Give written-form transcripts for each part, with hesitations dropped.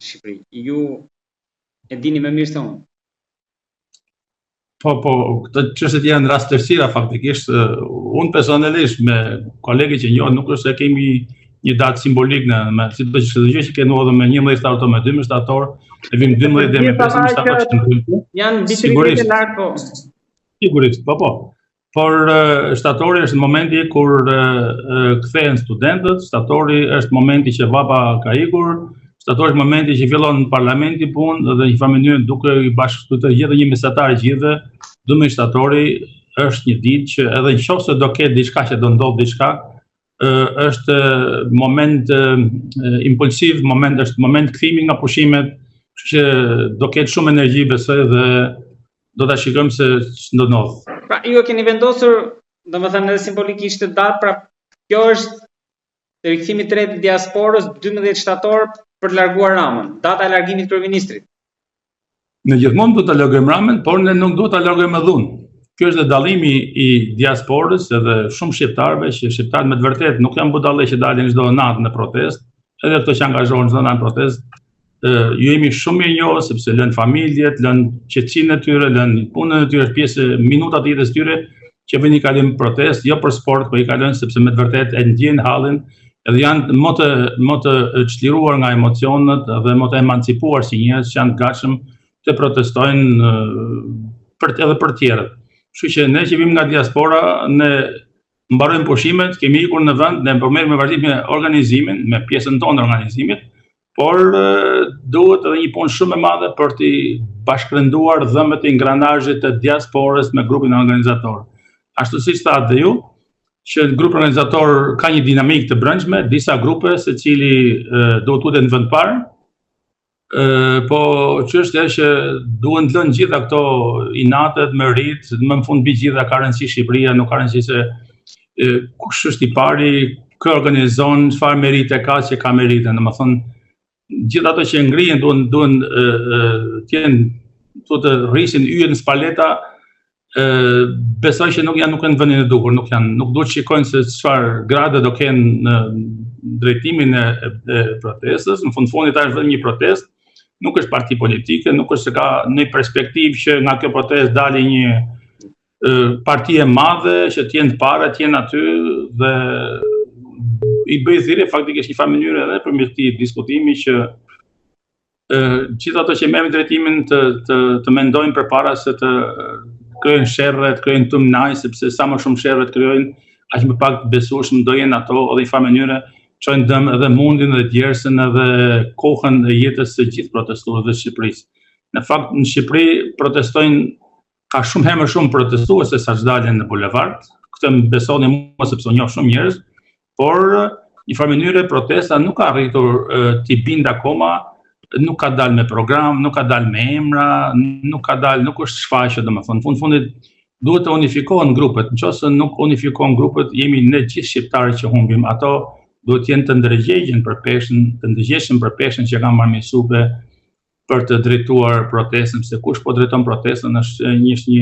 Shqipëri. Ju e dini më mirë se unë. Po, këtë çështjet janë rastësira faktikisht. Unë personalisht me kolegë që njoh nuk është se kemi një datë simbolik në çdo gjë që kemi edhe me 11 shtator, me 12 shtator, e vim 12 dhe me 15 shtator që ndryshojnë. Janë vitrinet e lartë, po. Sigurisht, po. Por shtatori është momenti kur kthehen studentët, shtatori është momenti që baba ka ikur, shtatori është momenti që fillon parlamenti punë dhe një farë mënyrë duke i bashkëtuar gjithë një mesatar gjithë, 12 shtatori është një ditë që edhe nëse do ketë diçka që do ndodh diçka, është moment impulsiv, është moment kthimi nga pushimet, kështu që do ketë shumë energji besoj dhe do ta shikojmë se ç'do ndodh. Pra, ju e keni vendosur, domethënë edhe simbolikisht datë, pra kjo është rikthimi i tretë i diasporës 12 shtator për të larguar Ramën, data e largimit të kryeministrit. Ne gjithmonë do ta largojmë Ramën, por ne nuk do ta largojmë dhun. Ky është dallimi i diasporës edhe shumë shqiptarëve që shqiptarët me të vërtetë nuk janë budallë që dalin çdo natë në protestë, edhe ato që angazhohen çdo natë në protestë. Ju jemi shumë mirë njohur sepse lënë familjet, lënë qetësinë e tyre, lënë punën e tyre, pjesë minutat e jetës tyre që vënë i kalojnë protestë, jo për sport, por i kalojnë sepse me të vërtetë e ndjejnë hallin, edhe janë më të çliruar nga emocionet dhe më të emancipuar si njerëz që janë të gatshëm të protestojnë edhe për tjerët. Kështu që ne që vim nga diaspora, ne mbarojmë pushimet, kemi ikur në vend, ne përmerrem me vazhdim me organizimin, me pjesën tonë të organizimit, por duhet edhe një punë shumë e madhe për të bashkërenduar dhëmbët e ingranazhit të diasporës me grupin organizator. Ashtu siç thatë dhe ju, që grupi organizator ka një dinamikë të brendshme, disa grupe secili duhet tutet në vend parë, po çështja është që duhen të lënë gjitha këto inatet me rit, më në fund mbi gjitha ka rëndësi Shqipëria, nuk ka rëndësi se kush është i pari, kë organizon, çfarë merite ka, që ka merite, domethënë gjithë ato që ngrihen duhen të rrisin yjet në spaleta, besoj që nuk janë në vendin e duhur, nuk duhet shikojnë se çfarë grade do kenë në drejtimin e protestës. Në fundit është vetëm një protestë, nuk është parti politike, nuk është se ka një perspektivë që nga kjo protestë dali një parti e madhe që të jenë të para, të jenë aty dhe i bëj thirrje faktikisht një farë mënyrë edhe përmes këtij diskutimi që gjithë ato që merrin drejtimin të mendojnë përpara se të krijojnë sherrre, të krijojnë tumnaj, sepse sa më shumë sherrre të krijojnë, aq më pak të besueshëm do jenë ato, edhe një farë mënyrë çojnë dëm edhe mundin dhe djersën edhe kohën e jetës së gjithë protestuesve të Shqipërisë. Në fakt në Shqipëri protestojnë ka shumë herë më shumë protestues se sa dalin në bulevard. Këtë më besoni mua sepse unë njoh shumë njerëz, por një farë mënyrë protesta nuk ka arritur t'i bindë akoma, nuk ka dalë me program, nuk ka dalë me emra, nuk është shfaqje, domethënë. Në fundit duhet të unifikohen grupet. Nëse nuk unifikohen grupet, jemi ne gjithë shqiptarët që humbim. Ato duhet të jenë të ndërgjegjshëm për peshën që kanë marrë mësupe për të drejtuar protestën, se kush po drejton protestën është një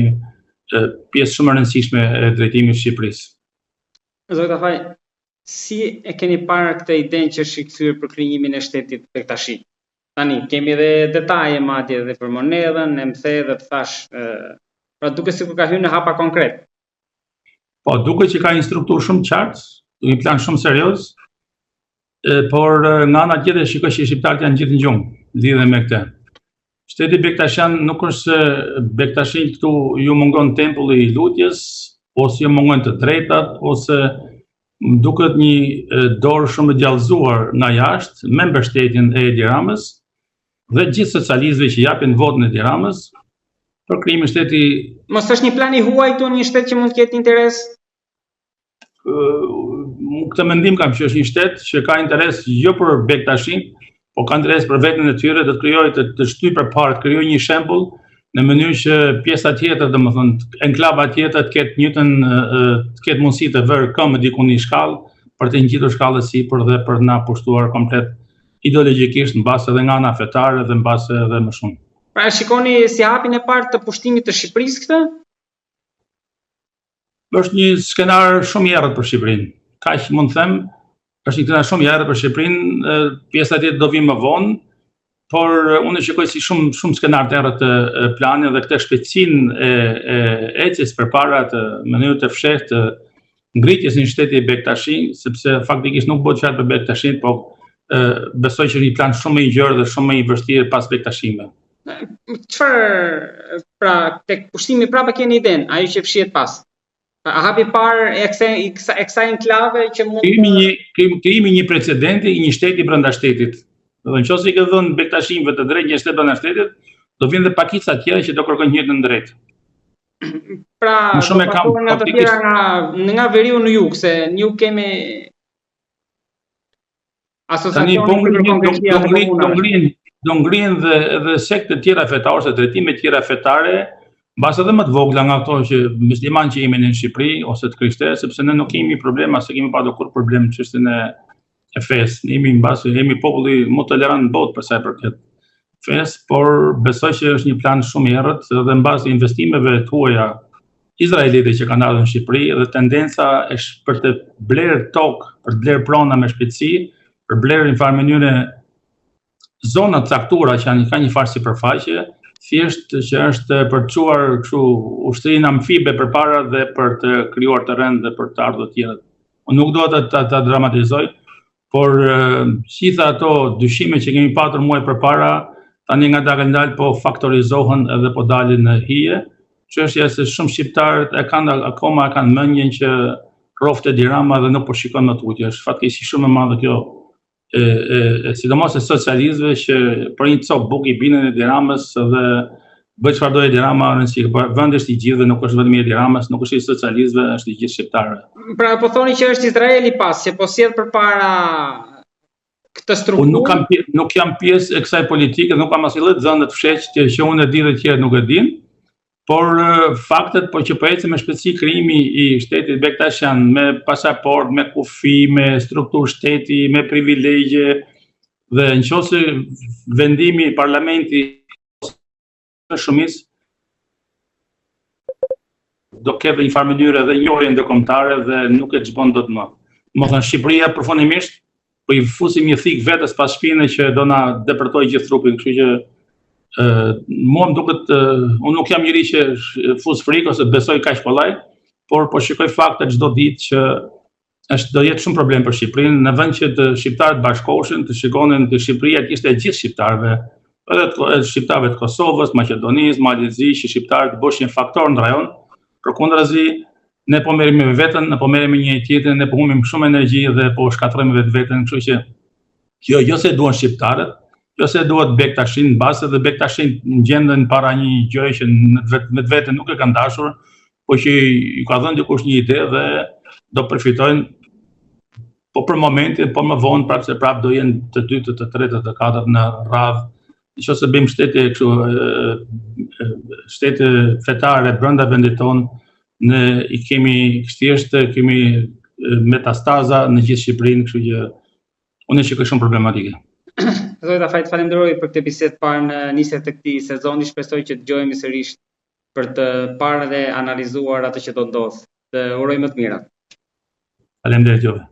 pjesë shumë e rëndësishme e drejtimit të Shqipërisë. Zoti Afaj, si e keni parë këtë idenë që është rikthyer për krijimin e shtetit Bektashi? Tani, kemi edhe detaje madje edhe për monedhën, e më the dhe të thash, pra duke sikur ka hyrë në hapa konkret. Po, duke që ka një strukturë shumë qartë, një plan shumë serioz, por nga ana tjetër shikoj që shqiptarët janë gjithë në gjumë, lidhe me këtë. Shteti Bektashian nuk është se Bektashin këtu ju mungon tempulli i lutjes, ose ju mungon të drejtat, ose duket një dorë shumë e gjallëzuar nga jashtë me mbështetjen e Edi Ramës dhe gjithë socialistëve që japin votën e Edi Ramës për krijimin e shteti. Mos është një plan i huaj këtu në një shtet që mund të ketë interes? Këtë mendim kam që është një shtet që ka interes jo për Bektashin, po ka interes për veten e tyre, do të krijojë të shtyjë përpara, të krijojë një shembull në mënyrë që pjesa tjetër, domethënë enklava tjetër të ketë njëjtën të ketë mundësi të vërë këmbë diku në shkallë për të ngjitur shkallën sipër dhe për të na pushtuar komplet ideologjikisht mbas edhe nga ana fetare dhe mbas edhe më shumë. Pra shikoni si hapin e parë të pushtimit të Shqipërisë këtë? Është një skenar shumë i errët për Shqipërinë. Kaq mund të them, është një skenar shumë i errët për Shqipërinë, pjesa tjetër do vi më vonë. por unë shikoj si shumë skenar të errët të planit dhe këtë shpejtësinë e ecjes përpara të mënyrë të fshehtë të ngritjes në shteti Bektashi, sepse faktikisht nuk bëhet fjalë për Bektashin, po besoj që është një plan shumë më i gjerë dhe shumë më i vështirë pas Bektashime. Çfarë pra tek pushtimi prapë keni idenë, ajo që fshihet pas? A hapi parë e kësaj enklave që mund krijimi një precedenti i një shteti brenda shtetit. Dhe nëse i ke dhënë Bektashimve të drejtë një shtet brenda shtetit, do vinë dhe pakica tjera që do kërkojnë një të drejtë. Pra, nga të tjera nga veriu në jug, se në jug kemi asociacionin do ngrihen dhe sekte tjera fetare ose drejtime tjera fetare, mbas edhe më të vogla nga ato që musliman që jemi në Shqipëri ose të krishterë, sepse ne nuk kemi problema, se kemi pasur kur problem në çështjen e fesë. Jemi populli më tolerant në botë për sa i përket fesë, por besoj që është një plan shumë i errët dhe mbas investimeve të huaja izraelite që kanë ardhur në Shqipëri dhe tendenca është për të blerë tokë, për të blerë prona me shpejtësi, për blerë në farë mënyrë zona të caktuara që kanë një farë sipërfaqe, thjesht që është për të çuar kështu ushtrinë amfibe përpara dhe për të krijuar terren dhe për të ardhur të tjerët. Unë nuk do ta dramatizoj, por gjitha ato dyshime që kemi patur muaj përpara, tani nga dalë po faktorizohen edhe po dalin në hije. Çështja se shumë shqiptarët akoma kanë mendjen që rrofte Edi Rama dhe nuk po shikon më tutje. Është fatkeqësi shumë e madhe kjo, sidomos e socialistëve që për një copë buk i binin Edi Ramës dhe bëj çfarë do Edi Rama, vendi është i gjithë dhe nuk është vetëm i Edi Ramës, nuk është i socialistëve, është i gjithë shqiptarëve. Pra po thoni që është Izraeli pas, që po sjell përpara këtë strukturë. Nuk jam pjesë e kësaj politike, nuk kam asnjë zënë të fshehtë që unë e di dhe të tjerë nuk e dinë. Por faktet po që po ecën me shpejtësi krijimi i shtetit Bektashian me pasaport, me kufi, me strukturë shteti, me privilegje dhe nëse vendimi i parlamenti në shumicë do ketë një farë mënyrë edhe njohje ndërkombëtare dhe nuk e çbon dot më. Domethënë Shqipëria përfundimisht po i fusim një thik vetes pas shpinën që do na depërtoj gjithë trupin, kështu që mua më duket, unë nuk jam njëri që fus frikë ose besoj kaq kollaj, por po shikoj fakte çdo ditë që do jetë shumë problem për Shqipërinë, në vend që të shqiptarët bashkoheshin, të shikonin të Shqipëria të ishte e gjithë shqiptarëve, edhe shqiptarëve të Kosovës, Maqedonisë, Malezisë, që shqiptarët bëshin faktor në rajon, përkundrazi ne po merremi me veten, ne po merremi një tjetrin, ne po humbim shumë energji dhe po shkatrojmë vetveten, kështu që kjo jo se duan shqiptarët, jo se duhet Bektashin në bazë dhe Bektashin në gjendën para një gjëje që me vetë nuk e kanë dashur, po që i ka dhënë dikush një ide dhe do përfitojnë, po për momentin, po më vonë prapë se prapë do jenë të dytë, të tretë, të katërt në radhë. Nëse bëjmë shtete fetare brenda vendit tonë, ne i kemi thjesht kemi metastaza në gjithë Shqipërinë, kështu që unë e shikoj shumë problematike. Zoti Fajt, falenderoj për këtë bisedë parë në nisjes të këtij sezoni. Shpresoj që të dëgjojmë sërish për të parë dhe analizuar atë që do ndodh. Të uroj më të mirat. Faleminderit juve.